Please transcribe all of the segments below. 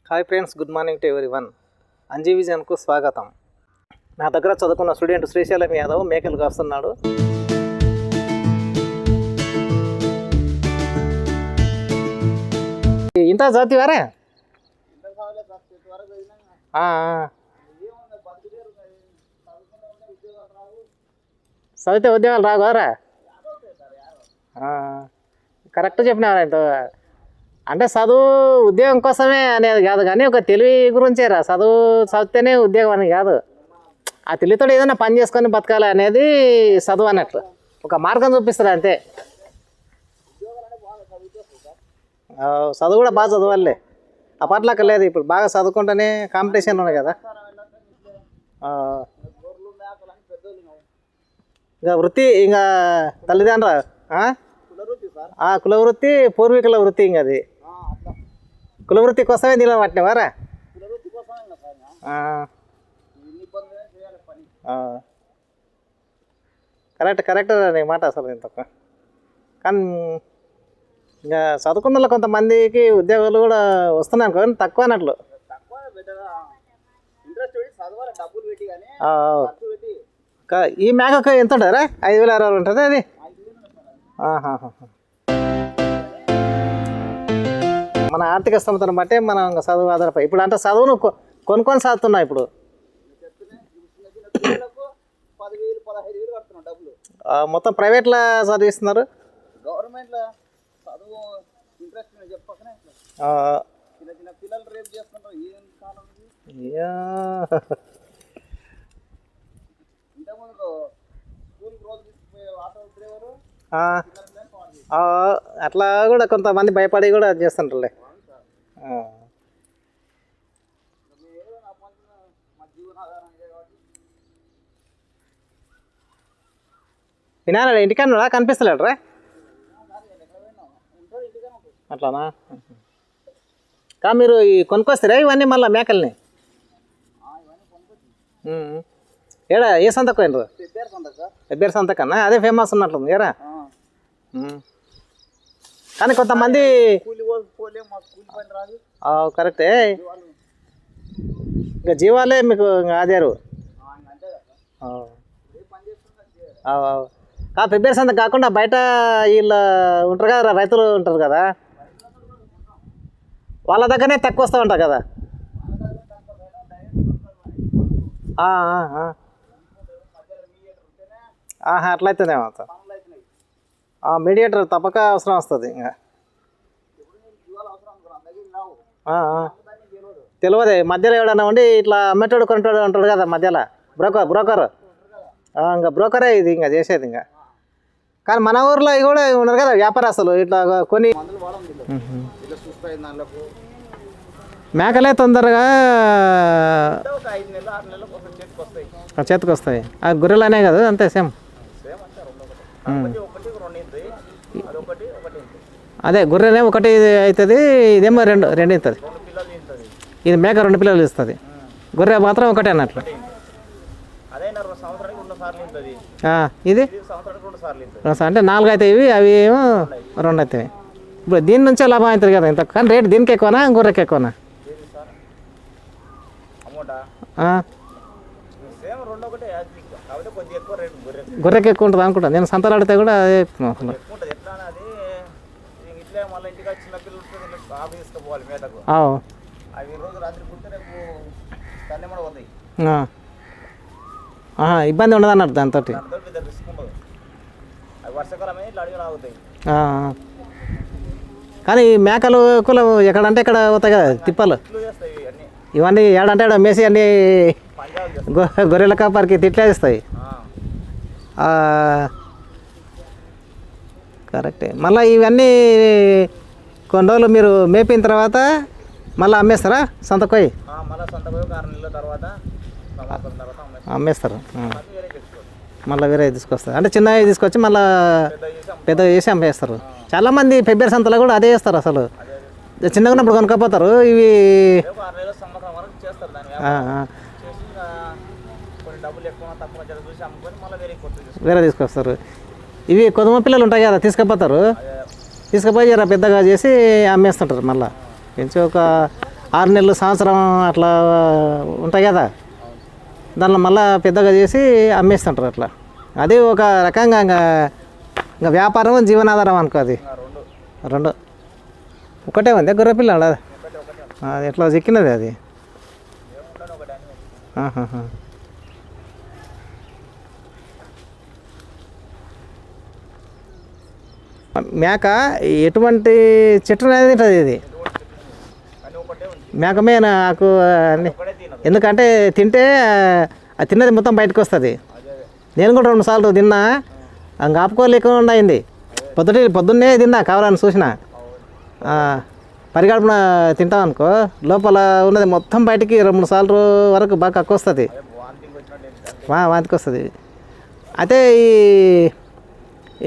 Hi friends, good morning to everyone. Anji విజన్కు స్వాగతం. నా దగ్గర చదువుకున్న స్టూడెంట్ శ్రీశైలం యాదవ్ మేకలు కాస్తున్నాడు. ఇంత చదివారే? చదివితే ఉద్యోగాలు రాగారా? కరెక్ట్ చెప్పినారా? ఇంత అంటే చదువు ఉద్యోగం కోసమే అనేది కాదు, కానీ ఒక తెలివి గురించే రా. చదివితేనే ఉద్యోగం అని కాదు, ఆ తెలివితో ఏదైనా పని చేసుకొని బతకాలి అనేది చదువు అన్నట్లు. ఒక మార్గం చూపిస్తారు అంతే. చదువు కూడా బాగా చదవాలి, అప్పట్లాక లేదు. ఇప్పుడు బాగా చదువుకుంటేనే కాంపిటీషన్ ఉన్నాయి కదా. ఇంకా వృత్తి, ఇంకా తల్లిదండ్రుల కుల వృత్తి, పూర్వీకుల వృత్తి. ఇంక అది కుల వృత్తి కోసమే దీనిలో పట్టినవారా? కరెక్ట్ నీ మాట అసలు. ఇంత కానీ ఇంకా చదువుకున్న కొంతమందికి ఉద్యోగాలు కూడా వస్తున్నాయి అనుకో, తక్కువ అన్నట్లు. ఈ మేకకు ఎంత ఉంటుందా? 5,000 ఉంటుంది అది. మన ఆర్థిక స్థమతను బట్టే మనం చదువు ఆధారపడి. ఇప్పుడు అంటే చదువును కొనుక్కొని చదువుతున్నా. ఇప్పుడు మొత్తం ప్రైవేట్లో చదివిస్తున్నారు. అట్లా కూడా కొంతమంది భయపడి కూడా చేస్తుంటారులే. వినారా? ఇంటికన్నా కనిపిస్తలేడరా? అట్లానా? మీరు కొనుక్కొస్తారా ఇవన్నీ మళ్ళీ మేకల్ని? ఏడా ఏ సంతకు పోయినరు? పెబ్బేరు సంతకన్నా అదే ఫేమస్ ఉన్నట్లుంది ఏరా. కానీ కొంతమంది కరెక్టే, ఇంకా జీవాలే మీకు ఇంకా ఆదారు. పెబ్బేరు సంతకు కాకుండా బయట వీళ్ళు ఉంటారు కదా, రైతులు ఉంటారు కదా, వాళ్ళ దగ్గరనే తక్కువ వస్తూ ఉంటారు కదా. అట్లయితేనేమో మీడియేటర్ తప్పక అవసరం వస్తుంది. ఇంకా తెలియదే మధ్యలో ఎవడన్నా ఉండి ఇట్లా అమ్మేటోడు కొనేటోడు ఉంటాడు కదా మధ్యలో, బ్రోకర్. ఇంకా బ్రోకరే ఇది ఇంకా చేసేది. ఇంకా కానీ మన ఊర్లో కూడా ఉన్నారు కదా వ్యాపారస్తులు, ఇట్లా కొన్ని మేకలే తొందరగా చేతికి వస్తాయి. ఆ గొర్రెలు అనే కదా అంతే సేమ్. అదే గొర్రెనే ఒకటి అవుతుంది, ఇదేమో రెండు ఇస్తుంది. ఇది మేక 2 పిల్లలు ఇస్తుంది, గొర్రె మాత్రం ఒకటే అన్నట్లు. ఇది అంటే 4 అవుతాయి, ఇవి అవి ఏమో 2 అవుతాయి. ఇప్పుడు దీని నుంచే లాభం అవుతుంది కదా ఇంత. కానీ రేటు దీనికి ఎక్కువనా గొర్రెకి ఎక్కువనా? గొర్రెకి ఎక్కువ ఉంటుంది అనుకుంటా నేను. సంతలు ఆడితే కూడా అదే ఇబ్బంది ఉండదు అన్నట్టు దాంతో. కానీ మేకలు కులం ఎక్కడంటే ఎక్కడ పోతాయి కదా తిప్పలు. ఇవన్నీ ఏడంటే మేసి అన్నీ గొర్రెల కాపరికి తిట్లేస్తాయి. కరెక్టే. మళ్ళీ ఇవన్నీ కొన్ని రోజులు మీరు మేపిన తర్వాత మళ్ళీ అమ్మేస్తారా సంతకు పోయి? అమ్మేస్తారు. మళ్ళీ వేరే తీసుకొస్తారు అంటే చిన్నవి తీసుకొచ్చి మళ్ళీ పెద్దగా చేసి అమ్మేస్తారు. చాలామంది పెబ్బేరు సంతలో కూడా అదే చేస్తారు. అసలు చిన్నగా ఉన్నప్పుడు కొనుక్కపోతారు ఇవి. వేరే తీసుకొస్తారు. ఇవి కొద్దిమ పిల్లలు ఉంటాయి కదా తీసుకుపోతారు, తీసుకుపోయి జర పెద్దగా చేసి అమ్మేస్తుంటారు. మళ్ళీ పెంచి ఒక 6 నెలలు సంవత్సరం అట్లా ఉంటాయి కదా, దానిలో మళ్ళీ పెద్దగా చేసి అమ్మేస్తుంటారు అట్లా. అది ఒక రకంగా ఇంకా వ్యాపారం జీవనాధారం అనుకో. అది రెండు ఒకటే ఉంది గొర్రెపిల్ల, అది ఎట్లా చిక్కినది అది. మేక ఎటువంటి చెట్టు అనేది తింటుంది ఇది. మేకమే నాకు ఎందుకంటే తింటే అది తిన్నది మొత్తం బయటకు వస్తుంది. నేను కూడా 2 సార్లు తిన్నా, అది ఆపుకోలేకుండా అయింది. పొద్దున్నే తిన్నా కావాలని చూసిన. పరిగడుపున తింటాం అనుకో, లోపల ఉన్నది మొత్తం బయటికి 2-3 సార్లు వరకు బాగా కక్కు వస్తుంది, వాంతికి వస్తుంది. అయితే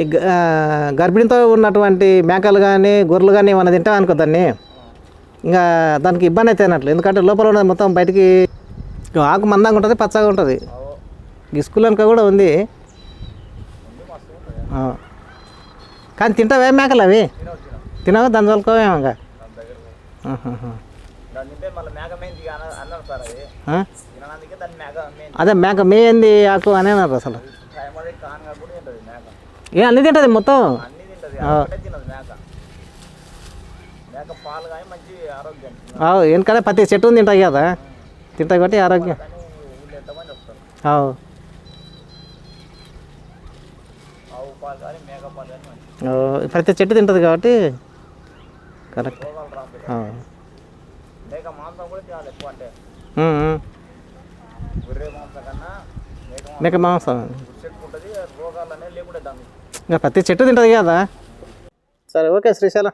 ఈ గర్భిణితో ఉన్నటువంటి మేకలు కానీ గొర్రెలు కానీ ఏమన్నా తింటాం అనుకో దాన్ని, ఇంకా దానికి ఇబ్బంది అయితే అన్నట్లు. ఎందుకంటే లోపల ఉన్నది మొత్తం బయటికి ఆకు మందంగా ఉంటుంది, పచ్చగా ఉంటుంది. గిస్కులనుక కూడా ఉంది కానీ తింటావే మేకలు అవి? తినవు, దాని తోలుకోవేమో. ఇంకా అదే మేక మేయింది ఆకు అని అన్నారు అసలు. ఏ అన్నీ తింటుంది మొత్తం. ఎందుకంటే ప్రతి చెట్టు తింటాయి కదా, తింటాయి కాబట్టి ఆరోగ్యం. ప్రతి చెట్టు తింటుంది కాబట్టి కరెక్ట్. మేక మాంసం ఇంకా ప్రతి చెట్టు తింటుంది కదా. సరే, ఓకే శ్రీశైలం.